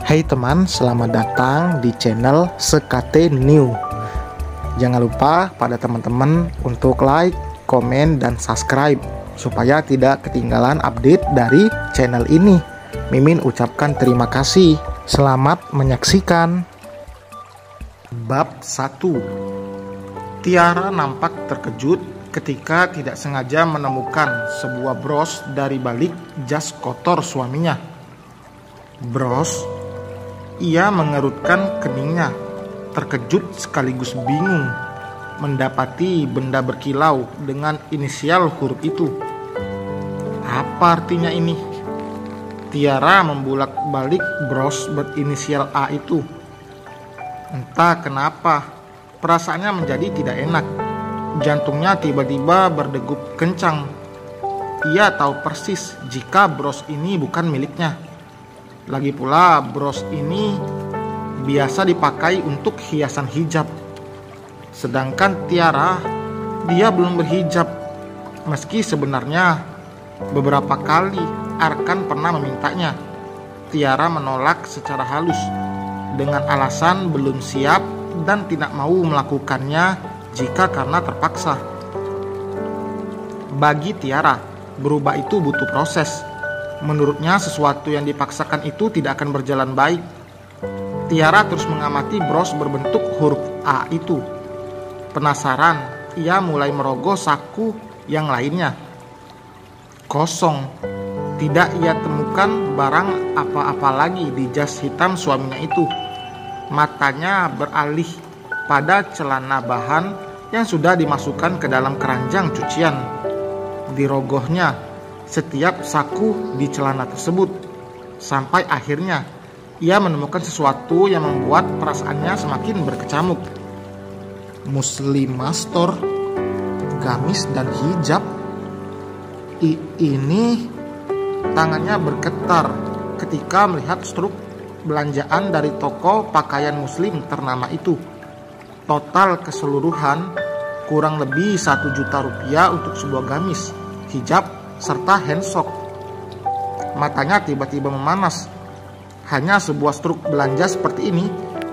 Hai teman, selamat datang di channel Sekate New. Jangan lupa pada teman-teman untuk like, komen, dan subscribe supaya tidak ketinggalan update dari channel ini. Mimin ucapkan terima kasih. Selamat menyaksikan. Bab 1. Tiara nampak terkejut ketika tidak sengaja menemukan sebuah bros dari balik jas kotor suaminya. Bros? Ia mengerutkan keningnya, terkejut sekaligus bingung mendapati benda berkilau dengan inisial huruf itu. Apa artinya ini? Tiara membulak-balik bros berinisial A itu. Entah kenapa, perasaannya menjadi tidak enak. Jantungnya tiba-tiba berdegup kencang. Ia tahu persis jika bros ini bukan miliknya. Lagi pula bros ini biasa dipakai untuk hiasan hijab. Sedangkan Tiara, dia belum berhijab. Meski sebenarnya beberapa kali Arkan pernah memintanya. Tiara menolak secara halus dengan alasan belum siap dan tidak mau melakukannya jika karena terpaksa. Bagi Tiara, berubah itu butuh proses. Menurutnya sesuatu yang dipaksakan itu tidak akan berjalan baik. Tiara terus mengamati bros berbentuk huruf A itu. Penasaran, ia mulai merogoh saku yang lainnya. Kosong. Tidak ia temukan barang apa-apa lagi di jas hitam suaminya itu. Matanya beralih pada celana bahan yang sudah dimasukkan ke dalam keranjang cucian. Dirogohnya setiap saku di celana tersebut, sampai akhirnya ia menemukan sesuatu yang membuat perasaannya semakin berkecamuk. Muslimah store, gamis dan hijab. Ini tangannya bergetar ketika melihat struk belanjaan dari toko pakaian muslim ternama itu. Total keseluruhan kurang lebih 1 juta rupiah untuk sebuah gamis, hijab, serta handsock. Matanya tiba-tiba memanas. Hanya sebuah struk belanja seperti ini,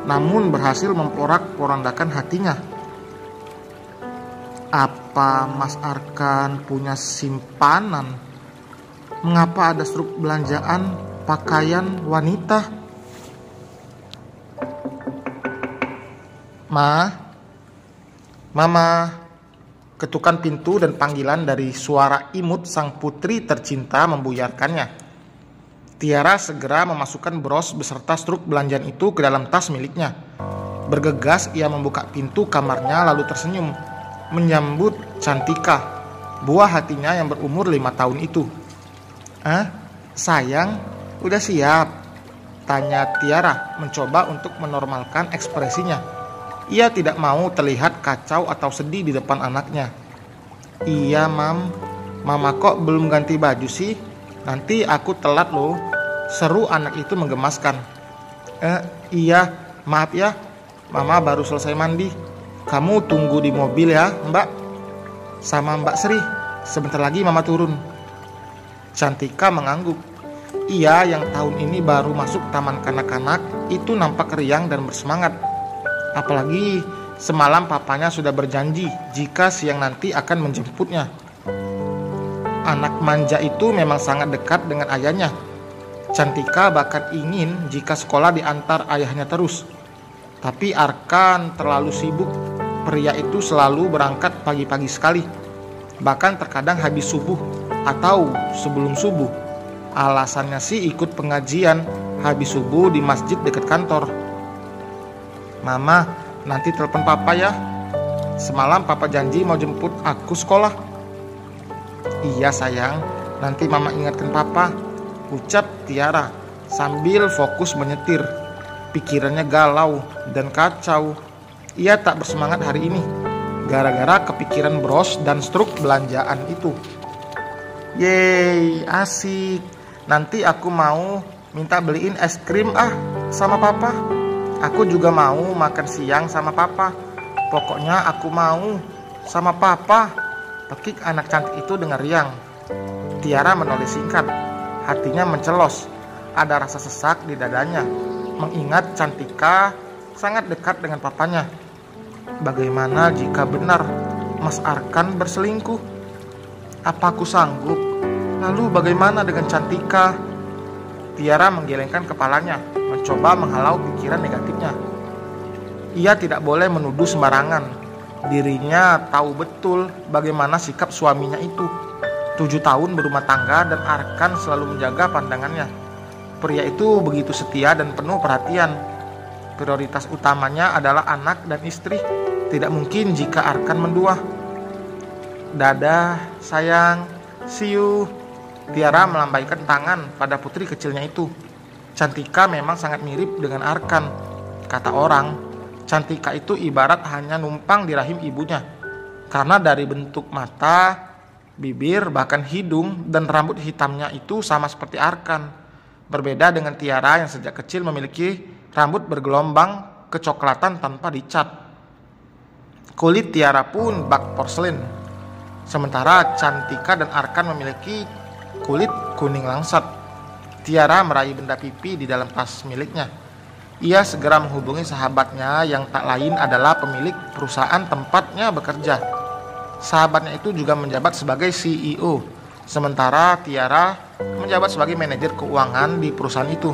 namun berhasil memporak-porandakan hatinya. Apa Mas Arkan punya simpanan? Mengapa ada struk belanjaan pakaian wanita? Mama. Ketukan pintu dan panggilan dari suara imut sang putri tercinta membuyarkannya. Tiara segera memasukkan bros beserta struk belanjaan itu ke dalam tas miliknya. Bergegas ia membuka pintu kamarnya lalu tersenyum menyambut Cantika, buah hatinya yang berumur 5 tahun itu. Sayang, udah siap? Tanya Tiara mencoba untuk menormalkan ekspresinya. Ia tidak mau terlihat kacau atau sedih di depan anaknya. Iya, Mama kok belum ganti baju sih? Nanti aku telat loh, seru anak itu menggemaskan. Iya, maaf ya, Mama baru selesai mandi. Kamu tunggu di mobil ya, Mbak. Sama Mbak Sri, sebentar lagi Mama turun. Cantika mengangguk. Ia yang tahun ini baru masuk taman kanak-kanak itu nampak riang dan bersemangat. Apalagi semalam papanya sudah berjanji jika siang nanti akan menjemputnya. Anak manja itu memang sangat dekat dengan ayahnya. Cantika bahkan ingin jika sekolah diantar ayahnya terus. Tapi Arkan terlalu sibuk. Pria itu selalu berangkat pagi-pagi sekali. Bahkan terkadang habis subuh atau sebelum subuh. Alasannya sih ikut pengajian habis subuh di masjid dekat kantor. Mama, nanti telepon papa ya. Semalam papa janji mau jemput aku sekolah. Iya sayang, nanti mama ingatkan papa, ucap Tiara sambil fokus menyetir. Pikirannya galau dan kacau. Ia tak bersemangat hari ini gara-gara kepikiran bros dan struk belanjaan itu. Yeay, asik. Nanti aku mau minta beliin es krim sama papa. Aku juga mau makan siang sama papa. Pokoknya aku mau sama papa. Pekik anak cantik itu dengan riang. Tiara menoleh singkat. Hatinya mencelos. Ada rasa sesak di dadanya. mengingat Cantika sangat dekat dengan papanya. Bagaimana jika benar Mas Arkan berselingkuh? Apa aku sanggup? Lalu bagaimana dengan Cantika? Tiara menggelengkan kepalanya, mencoba menghalau pikiran negatifnya. Ia tidak boleh menuduh sembarangan. Dirinya tahu betul bagaimana sikap suaminya itu. 7 tahun berumah tangga dan Arkan selalu menjaga pandangannya. Pria itu begitu setia dan penuh perhatian. Prioritas utamanya adalah anak dan istri. Tidak mungkin jika Arkan mendua. Dadah sayang, see you. Tiara melambaikan tangan pada putri kecilnya itu. Cantika memang sangat mirip dengan Arkan. Kata orang, Cantika itu ibarat hanya numpang di rahim ibunya. Karena dari bentuk mata, bibir, bahkan hidung dan rambut hitamnya itu sama seperti Arkan. Berbeda dengan Tiara yang sejak kecil memiliki rambut bergelombang kecoklatan tanpa dicat. Kulit Tiara pun bak porselen. Sementara Cantika dan Arkan memiliki kulit kuning langsat. Tiara meraih benda pipi di dalam tas miliknya. Ia segera menghubungi sahabatnya yang tak lain adalah pemilik perusahaan tempatnya bekerja. Sahabatnya itu juga menjabat sebagai CEO, sementara Tiara menjabat sebagai manajer keuangan di perusahaan itu.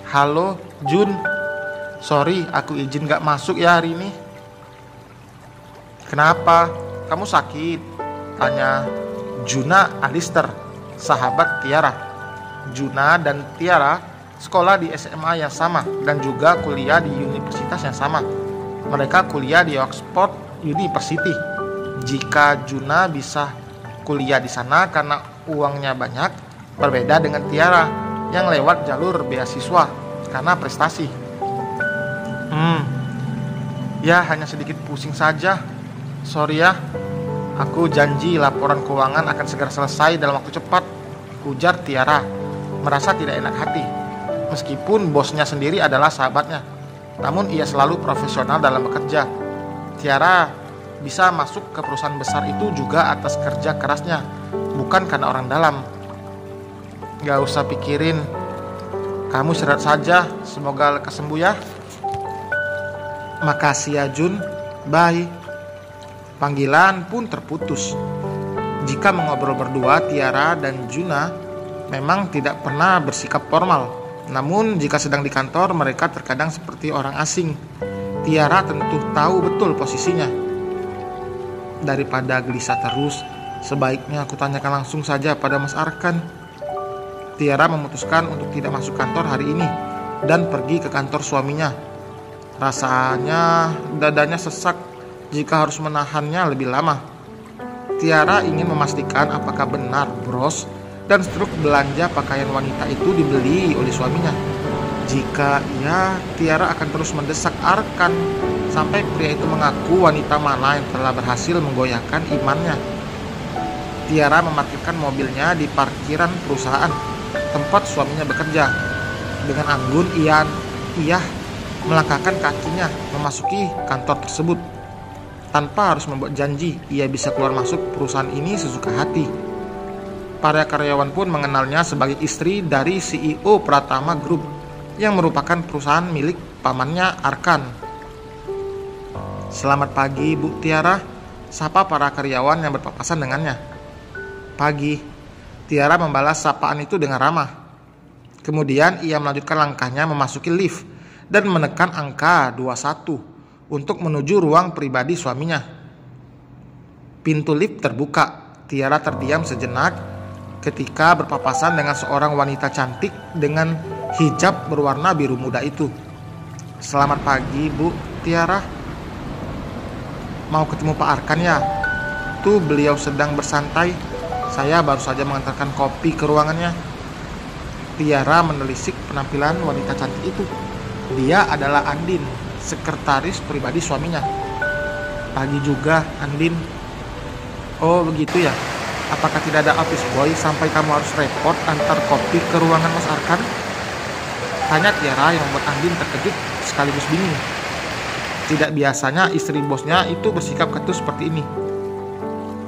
Halo Jun, sorry aku izin gak masuk ya hari ini. Kenapa? Kamu sakit? Tanya Juna Alister, sahabat Tiara. Juna dan Tiara sekolah di SMA yang sama dan juga kuliah di universitas yang sama. Mereka kuliah di Oxford University. Jika Juna bisa kuliah di sana karena uangnya banyak, berbeda dengan Tiara yang lewat jalur beasiswa karena prestasi. Ya hanya sedikit pusing saja. Sorry ya. Aku janji laporan keuangan akan segera selesai dalam waktu cepat, ujar Tiara, merasa tidak enak hati. Meskipun bosnya sendiri adalah sahabatnya, namun ia selalu profesional dalam bekerja. Tiara bisa masuk ke perusahaan besar itu juga atas kerja kerasnya, bukan karena orang dalam. Gak usah pikirin, kamu istirahat saja, semoga lekas sembuh ya. Makasih ya Jun, bye. Panggilan pun terputus. Jika mengobrol berdua, Tiara dan Juna memang tidak pernah bersikap formal. Namun jika sedang di kantor, mereka terkadang seperti orang asing. Tiara tentu tahu betul posisinya. Daripada gelisah terus, sebaiknya aku tanyakan langsung saja pada Mas Arkan. Tiara memutuskan untuk tidak masuk kantor hari ini dan pergi ke kantor suaminya. Rasanya dadanya sesak jika harus menahannya lebih lama. Tiara ingin memastikan apakah benar bros dan struk belanja pakaian wanita itu dibeli oleh suaminya. Jika iya, Tiara akan terus mendesak Arkan sampai pria itu mengaku wanita mana yang telah berhasil menggoyahkan imannya. Tiara memarkirkan mobilnya di parkiran perusahaan tempat suaminya bekerja. Dengan anggun ia melangkahkan kakinya memasuki kantor tersebut. Tanpa harus membuat janji, ia bisa keluar masuk perusahaan ini sesuka hati. Para karyawan pun mengenalnya sebagai istri dari CEO Pratama Group yang merupakan perusahaan milik pamannya Arkan. Selamat pagi Bu Tiara, sapa para karyawan yang berpapasan dengannya. Pagi, Tiara membalas sapaan itu dengan ramah. Kemudian ia melanjutkan langkahnya memasuki lift dan menekan angka 21 untuk menuju ruang pribadi suaminya. Pintu lift terbuka. Tiara terdiam sejenak ketika berpapasan dengan seorang wanita cantik dengan hijab berwarna biru muda itu. Selamat pagi Bu Tiara. Mau ketemu Pak Arkan ya? Tuh beliau sedang bersantai. Saya baru saja mengantarkan kopi ke ruangannya. Tiara menelisik penampilan wanita cantik itu. Dia adalah Andin, sekretaris pribadi suaminya. Pagi juga Andin. Oh begitu ya. Apakah tidak ada office boy sampai kamu harus repot antar kopi ke ruangan Mas Arkan? Tanya Tiara yang membuat Andin terkejut sekaligus bingung. Tidak biasanya istri bosnya itu bersikap ketus seperti ini.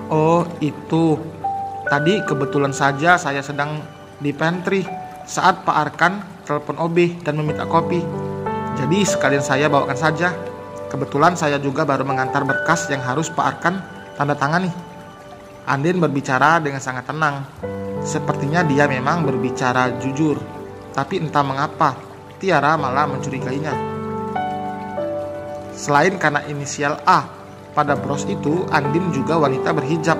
Oh itu, tadi kebetulan saja saya sedang di pantry saat Pak Arkan telepon OB dan meminta kopi. Jadi sekalian saya bawakan saja. Kebetulan saya juga baru mengantar berkas yang harus Pak Arkan tanda tangani. Andin berbicara dengan sangat tenang. Sepertinya dia memang berbicara jujur. Tapi entah mengapa, Tiara malah mencurigainya. Selain karena inisial A pada bros itu, Andin juga wanita berhijab.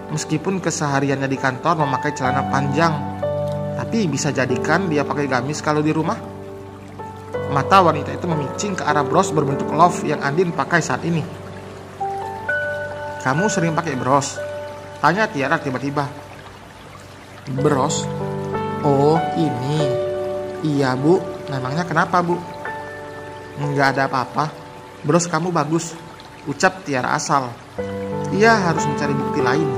Meskipun kesehariannya di kantor memakai celana panjang, tapi bisa jadikan dia pakai gamis kalau di rumah. Mata wanita itu memicing ke arah bros berbentuk love yang Andin pakai saat ini. "Kamu sering pakai bros?" tanya Tiara tiba-tiba. "Bros? Oh ini. Iya bu, memangnya kenapa bu?" "Nggak ada apa-apa. Bros kamu bagus," ucap Tiara asal. Ia harus mencari bukti lain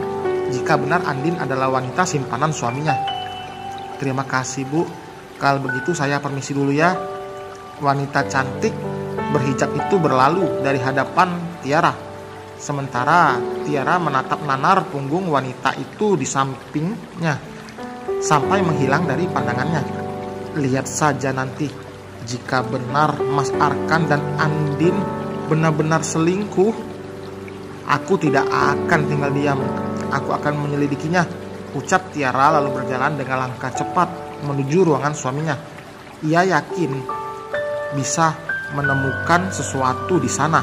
jika benar Andin adalah wanita simpanan suaminya. "Terima kasih bu. Kalau begitu saya permisi dulu ya." Wanita cantik berhijab itu berlalu dari hadapan Tiara. Sementara Tiara menatap nanar punggung wanita itu di sampingnya sampai menghilang dari pandangannya. Lihat saja nanti, jika benar Mas Arkan dan Andin benar-benar selingkuh, aku tidak akan tinggal diam. Aku akan menyelidikinya, ucap Tiara lalu berjalan dengan langkah cepat menuju ruangan suaminya. Ia yakin bisa menemukan sesuatu di sana.